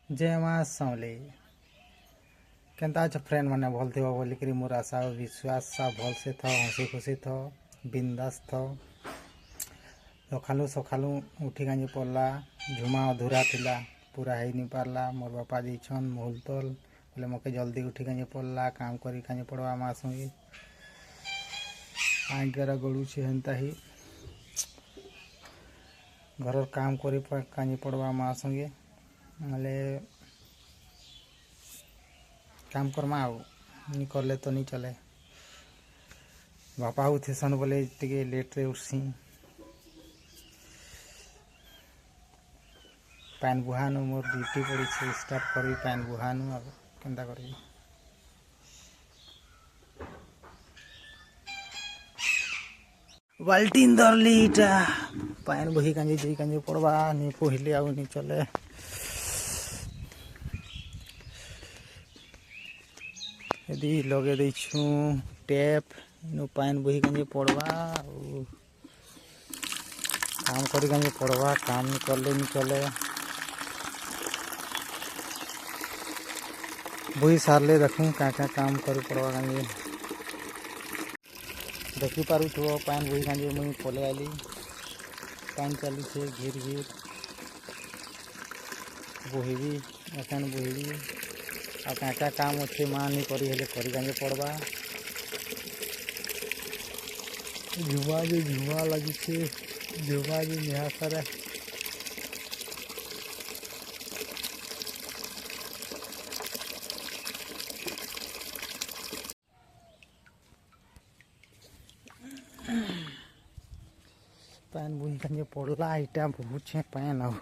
जय माँ समले केनता अच्छा फ्रेंड मैंने भल थी बोलिकी मोर आशा और विश्वास भल से था हसी खुशी था बिंदास था सकालू सकालू उठी कांजी पड़ला झुमा अधूरा थिला पूरा है नहीं पारला मोर बापा दीछन मूल तल बोले मके जल्दी उठी कांजी पड़ला काम करी कांजी पड़वा माँ संगे आईगरा गड़ुचे हेन्ता ही घर काम करी कांजी पड़वा माँ संगे नले काम करमा नहीं करले तो नहीं चले बापा उठेसन बोले टे लेट रे उठसी पैन बुहानु मोर ड्यूटी पड़ी स्टार्ट करी पैन बुहानु अब केनता करी बाल्टीन धरली इटा पैन बही कांजी जी कांजी पड़वा नहीं पहिले आउ नहीं चले यदि लगे देछु टेप नु पानी बही कांजी पड़वा काम करी कांजी पड़वा काम नहीं करले नहीं चले बही सारले देखूँ क्या क्या काम करी पड़वा कांजी देखी पारू थो पानी बही कांजी मुई पले आली पानी चली छे घिर घिर बोहिबी एखन बोहिबी आ क्या काम अच्छे माँ नहीं करी हेले करी कांजे पड़वा झुमा लगी झुमा भी निहा सारा पैन बुही कांजे पड़ला इटा बहुत छे पैन आउ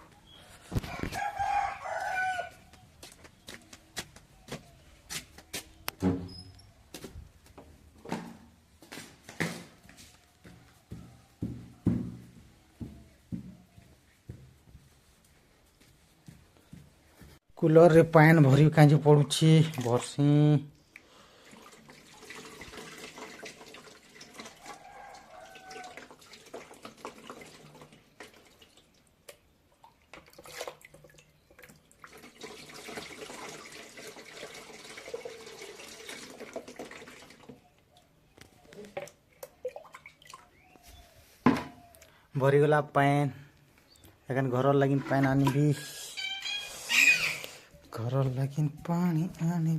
कूलर रे पान भरी कांजी पड़ुछि भरसी भरीगला पैन एखन घर लगिन पैन आनी भी घर लगिन पानी आनी